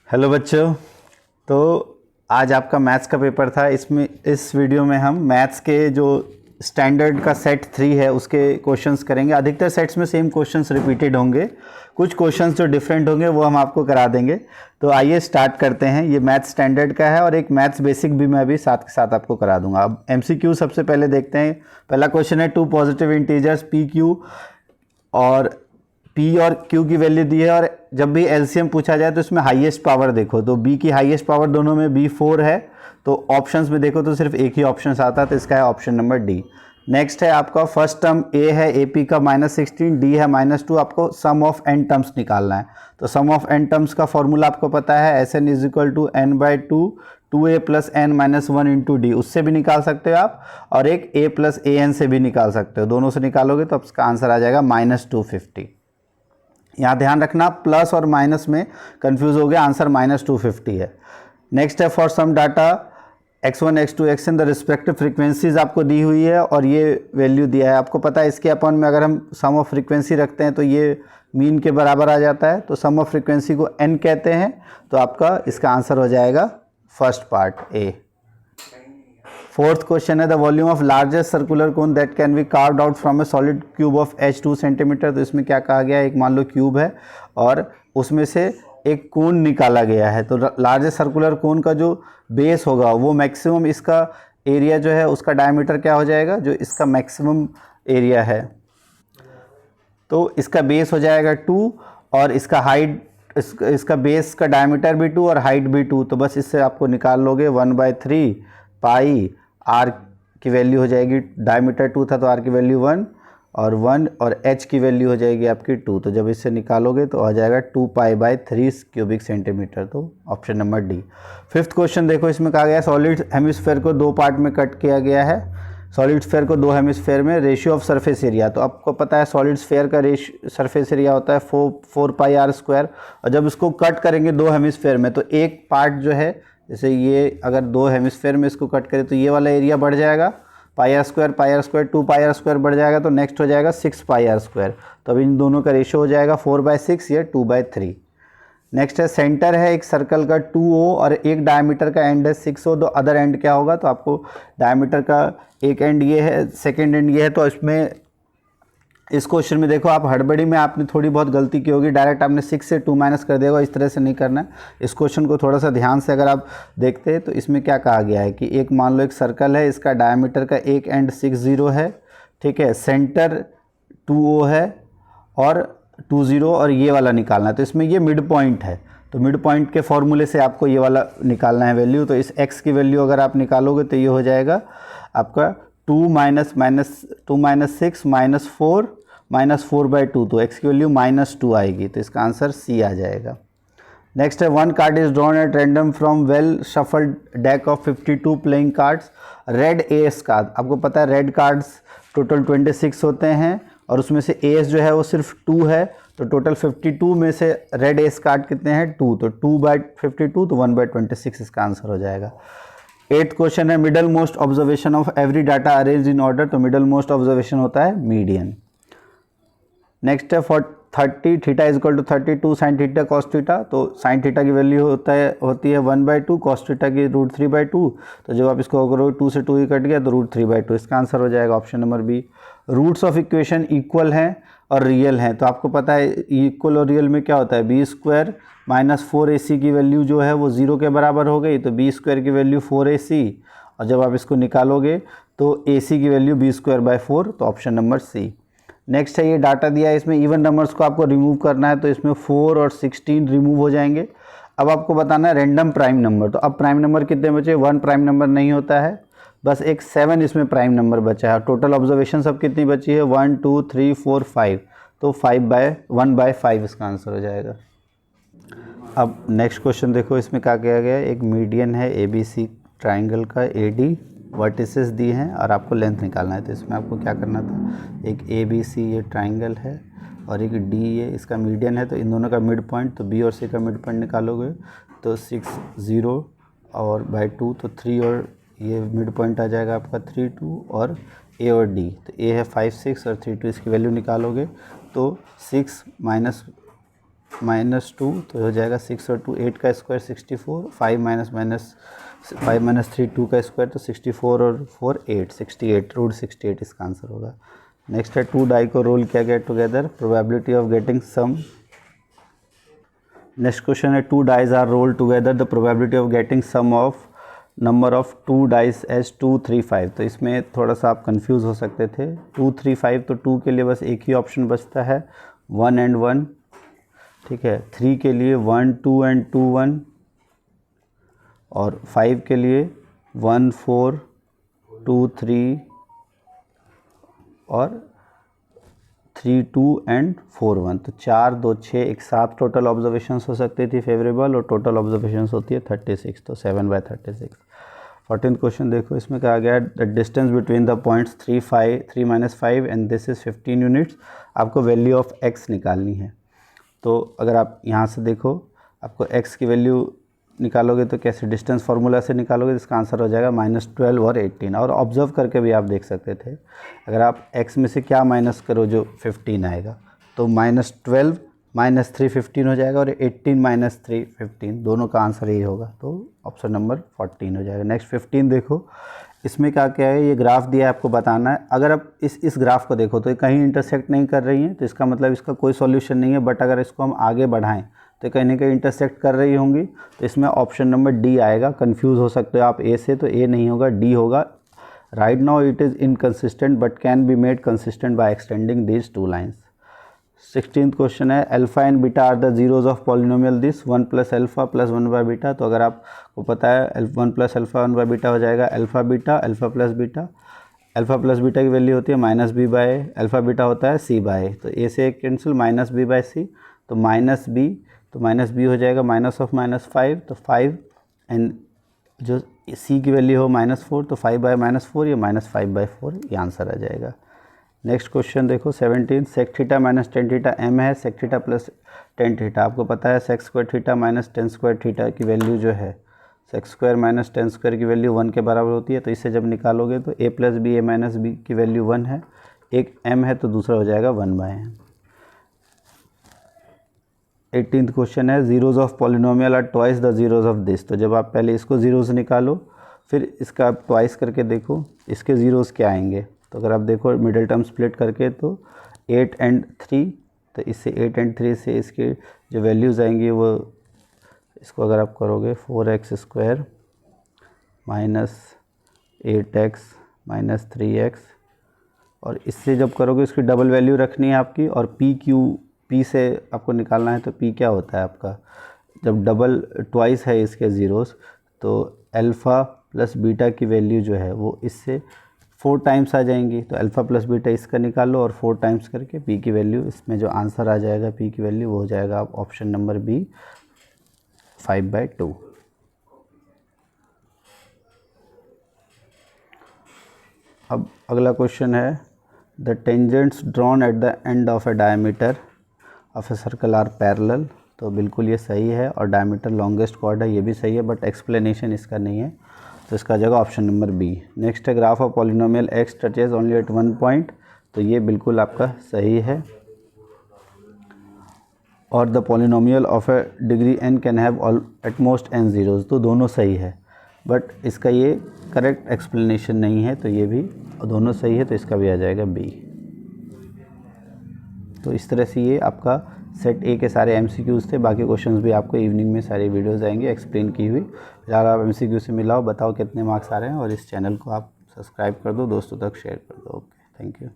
Hello बच्चों। तो आज आपका मैथ्स का पेपर था। इस वीडियो में हम मैथ्स के जो स्टैंडर्ड का सेट 3 है उसके क्वेश्चंस करेंगे। अधिकतर सेट्स में सेम क्वेश्चंस रिपीटेड होंगे, कुछ क्वेश्चंस जो डिफरेंट होंगे वो हम आपको करा देंगे। तो आइए स्टार्ट करते हैं। ये मैथ्स स्टैंडर्ड का है और एक मैथ्स बेसिक भी मैं भी साथ के साथ आपको करा दूंगा। अब MCQ सबसे पहले देखते हैं। पहला क्वेश्चन है, 2 पॉजिटिव इंटीजर्स PQ और P और Q की वैल्यू दी है, और जब भी LCM पूछा जाए तो इसमें हाईएस्ट पावर देखो, तो B की हाईएस्ट पावर दोनों में B4 है। तो ऑप्शंस में देखो तो सिर्फ एक ही ऑप्शन आता है, तो इसका है ऑप्शन नंबर डी। नेक्स्ट है आपका फर्स्ट टर्म A है AP का -16, D है -2। आपको सम ऑफ n टर्म्स निकालना है। तो सम ऑफ n टर्म्स का फॉर्मूला आपको पता है, Sn = n/2 2a + n - 1 × d। उससे भी निकाल सकते हो आप, और एक a + an से भी निकाल सकते हो। दोनों से निकालोगे तो आपका आंसर आ जाएगा -250। यहाँ ध्यान रखना, प्लस और माइनस में कंफ्यूज हो गया, आंसर -250 है। नेक्स्ट है, for some data x1 x2 xn the respective frequencies आपको दी हुई है और ये वैल्यू दिया है। आपको पता है इसके अपन में अगर हम सम ऑफ फ्रीक्वेंसी रखते हैं तो ये मीन के बराबर आ जाता है। तो सम ऑफ फ्रीक्वेंसी को n कहते हैं। तो आपका इसका आंसर हो जाएगा first part A. Fourth question है, the volume of largest circular cone that can be carved out from a solid cube of h2 centimetre. तो इसमें क्या कहा गया है, एक मान लो क्यूब है और उसमें से एक कोन निकाला गया है। तो लार्जेस्ट सर्कुलर कोन का जो बेस होगा वो मैक्सिमम, इसका एरिया जो है उसका डायमीटर क्या हो जाएगा, जो इसका मैक्सिमम एरिया है। तो इसका बेस हो जाएगा 2 और इसका हाइट, इसका बेस का डायमीटर भी 2 और हाइट भी 2। तो बस इससे आपको निकाल लोगे 1/3 पाई r की वैल्यू हो जाएगी, डायमीटर 2 था तो r की वैल्यू 1 और h की वैल्यू हो जाएगी आपकी 2। तो जब इससे निकालोगे तो आ जाएगा 2π/3 क्यूबिक सेंटीमीटर। तो option number D. Fifth question देखो, इसमें कहा गया है सॉलिड हेमिस्फेयर को 2 पार्ट में कट किया गया है। सॉलिड स्फेयर को 2 हेमिस्फेयर में, रेशियो ऑफ सरफेस एरिया। तो आपको पता है सॉलिड स्फेयर का सरफेस एरिया होता है 4πr²। और जब इसको कट करेंगे 2 हेमिस्फेयर में तो एक पार्ट जो है, जैसे ये अगर 2 हेमिस्फेयर में इसको कट करें तो ये वाला एरिया बढ़ जाएगा πr² 2πr² बढ़ जाएगा। तो नेक्स्ट हो जाएगा 6πr²। तो अब इन दोनों का रेशियो हो जाएगा 4/6 या 2/3। नेक्स्ट है, सेंटर है एक सर्कल का 2O और एक डायमीटर का एंड है 6O। तो अदर एंड क्या होगा, तो आपको डायमीटर का एक एंड ये है, सेकेंड एंड ये है। तो इसमें इस क्वेश्चन में देखो, आप हड़बड़ी में आपने थोड़ी बहुत गलती की होगी, डायरेक्ट आपने 6 से 2 माइनस कर दिया होगा। इस तरह से नहीं करना है। इस क्वेश्चन को थोड़ा सा ध्यान से अगर आप देखते हैं तो इसमें क्या कहा गया है कि एक मान लो एक सर्कल है, इसका डायमीटर का एक एंड 60 है, ठीक है, सेंटर 2O है और 20 और ये वाला निकालना है। तो इसमें ये मिड पॉइंट है, तो मिड पॉइंट के फॉर्मूले से आपको ये वाला निकालना है वैल्यू। तो इस x की वैल्यू अगर आप निकालोगे तो ये हो जाएगा आपका 2 - 6 - 4 -4/2। तो x की वैल्यू -2 आएगी। तो इसका आंसर सी आ जाएगा। नेक्स्ट है, 1 card is drawn at random from well shuffled deck of 52 playing cards. Red S card, आपको पता है रेड कार्ड्स टोटल 26 होते हैं और उसमें से एस जो है वो सिर्फ 2 है। तो टोटल 52 में से रेड एस कार्ड कितने हैं, 2। तो 2/52 तो 1/26 इसका आंसर हो जाएगा। 8th क्वेश्चन है, middle most observation of every data arrange in order. तो मिडल मोस्ट ऑब्जर्वेशन होता है मीडियन। नेक्स्ट है, for 30 theta = 32 sin theta cos theta. तो sin थीटा की वैल्यू होती है 1/2, cos थीटा की √3/2। तो जब आप इसको करोगे 2 से 2 ही कट गया तो √3/2। इसका आंसर हो जाएगा option number B. Roots of equation equal हैं और रियल हैं। तो आपको पता है इक्वल और रियल में क्या होता है, b² - 4ac की वैल्यू जो है वो 0 के बराबर हो गई। तो b² की वैल्यू 4ac, और जब आप इसको निकालोगे तो ac की वैल्यू b²/4। तो ऑप्शन नंबर सी। नेक्स्ट है, ये डाटा दिया है, इसमें इवन नंबर्स को आपको रिमूव करना है। तो इसमें 4 और 16 रिमूव हो जाएंगे। अब आपको बताना है रैंडम प्राइम नंबर। तो अब प्राइम नंबर कितने बचे, 1 प्राइम नंबर नहीं होता है, बस एक 7 इसमें प्राइम नंबर बचा है। टोटल ऑब्जर्वेशन सब कितनी बची है, 1 2 3 4 5। तो 1/5 इसका आंसर हो जाएगा। अब नेक्स्ट क्वेश्चन देखो, इसमें क्या किया गया है, एक मीडियन है ABC ट्राइंगल का, AD वर्टिसेस दिए हैं और आपको लेंथ निकालना है। तो इसमें आपको क्या करना था, एक ABC ये ट्राइंगल है और एक D ये इसका मीडियन है। तो इन दोनों का मिड पॉइंट, तो B और C का मिड पॉइंट निकालोगे तो 6 0 और /2 तो 3, और ये मिड पॉइंट आ जाएगा आपका 3 2 और A और D। तो A है 5 6 और 3 2, इसकी वैल्यू निकालोगे तो 6 - -2 तो हो जाएगा 6 और 2 8 का स्क्वायर 64, 5 माइनस 3 2 का स्क्वायर तो 64 और 4 8 68 रूट 68 इसका आंसर होगा। नेक्स्ट है 2 डाई को रोल किया गया together, probability of getting sum. Next question है 2 dice are rolled together, the probability of getting sum of number of 2 dice as 2 3 5। तो इसमें थोड़ा सा आप कंफ्यूज हो सकते थे। 2 3 5 तो 2 के लिए बस एक ही ऑप्शन बचता है 1 एंड 1, ठीक है। 3 के लिए 1 2 एंड 2 1, और 5 के लिए 1 4 2 3 और 3 2 एंड 4 1। तो 4 2 6 एक साथ टोटल ऑब्जर्वेशंस हो सकती थी फेवरेबल, और टोटल ऑब्जर्वेशंस होती है 36, तो 7/36। 14th क्वेश्चन देखो, इसमें कहा गया the distance between the points 3 and this is 15 units. आपको वैल्यू ऑफ x निकालनी है। तो अगर आप यहाँ से देखो, आपको x की वैल्यू निकालोगे तो कैसे, डिस्टेंस फार्मूला से निकालोगे, इसका आंसर हो जाएगा -12 और 18। और ऑब्जर्व करके भी आप देख सकते थे, अगर आप x में से क्या माइनस करो जो 15 आएगा, तो -12 -3 15 हो जाएगा, और 18 -3 15, दोनों का आंसर यही होगा। तो ऑप्शन नंबर 14 हो जाएगा। नेक्स्ट 15 देखो, इसमें क्या क्या है, ये ग्राफ दिया है, आपको बताना है। अगर आप इस ग्राफ को देखो तो ये कहीं इंटरसेक्ट नहीं कर रही हैं, तो इसका मतलब इसका कोई सॉल्यूशन नहीं है। बट अगर इसको हम आगे बढ़ाएं तो कहीं ना कहीं इंटरसेक्ट कर रही होंगी, तो इसमें ऑप्शन नंबर डी आएगा। कंफ्यूज हो सकते हो आप ए से, तो ए नहीं होगा, डी होगा। Right now it is inconsistent but can be made consistent by extending these 2 lines. 16th question है alpha and beta are the zeros of polynomial this 1 + alpha + 1/बीटा। तो अगर आपको पता है 1 + अल्फा 1/बीटा हो जाएगा alpha beta, alpha plus beta. Alpha plus beta की वैल्यू होती है -b/a, अल्फा बीटा होता है c/a। तो a से कैंसिल, -b/c, तो -b, तो -b हो जाएगा -5, तो 5 एंड जो c की वैल्यू हो -4, तो 5/-4 या -5/4, ये आंसर आ जाएगा। नेक्स्ट क्वेश्चन देखो 17, sec theta - tan theta m है, sec थीटा + tan थीटा। आपको पता है sec square theta - tan square theta की वैल्यू जो है, sec स्क्वायर - tan स्क्वायर की वैल्यू 1 के बराबर होती है। तो इसे जब निकालोगे तो a + b a - b की वैल्यू 1 है, एक m है तो दूसरा हो जाएगा 1/m। 18th क्वेश्चन है zeros of polynomial are twice the zeros of this. तो जब आप पहले इसको जीरोज निकालो, फिर इसका आप ट्वाइस करके देखो इसके जीरोज क्या आएंगे। तो अगर आप देखो मिडिल टर्म स्प्लिट करके, तो 8 एंड 3, तो इससे 8 एंड 3 से इसके जो वैल्यूज़ आएंगी वो, इसको अगर आप करोगे 4x² -8x -3x, और इससे जब करोगे इसकी डबल वैल्यू रखनी है आपकी, और p से आपको निकालना है। तो p क्या होता है आपका, जब डबल ट्वाइस है इसके ज़ीरोज़, तो अल्फ़ा प्लस बीटा की वैल्यू जो है वो इससे 4 टाइम्स आ जाएंगी। तो अल्फ़ा प्लस बीटा इसका निकाल लो, और 4 टाइम्स करके p की वैल्यू, इसमें जो आंसर आ जाएगा p की वैल्यू वो हो जाएगा आप ऑप्शन नंबर बी 5/2। अब अगला क्वेश्चन है the tangents drawn at the end of a diameter of a circle are parallel. तो बिल्कुल ये सही है, और डायमीटर लॉन्गेस्ट कॉर्ड है, ये भी सही है, बट एक्सप्लेनेशन इसका नहीं है, तो इसका जगह ऑप्शन नंबर बी। नेक्स्ट है graph of polynomial x touches only at 1 point. तो ये बिल्कुल आपका सही है। और the polynomial of a degree n can have at most n zeros. तो दोनों सही है, बट इसका ये करेक्ट एक्सप्लेनेशन नहीं है, तो ये भी दोनों सही है, तो इसका भी आ जाएगा बी। तो इस तरह से ये आपका सेट ए के सारे MCQs थे। बाकी क्वेश्चंस भी आपको इवनिंग में सारी वीडियोस आएंगे एक्सप्लेन की हुई। फिलहाल आप MCQ से मिलाओ, बताओ कितने मार्क्स आ रहे हैं, और इस चैनल को आप सब्सक्राइब कर दो, दोस्तों तक शेयर कर दो। Okay, thank you.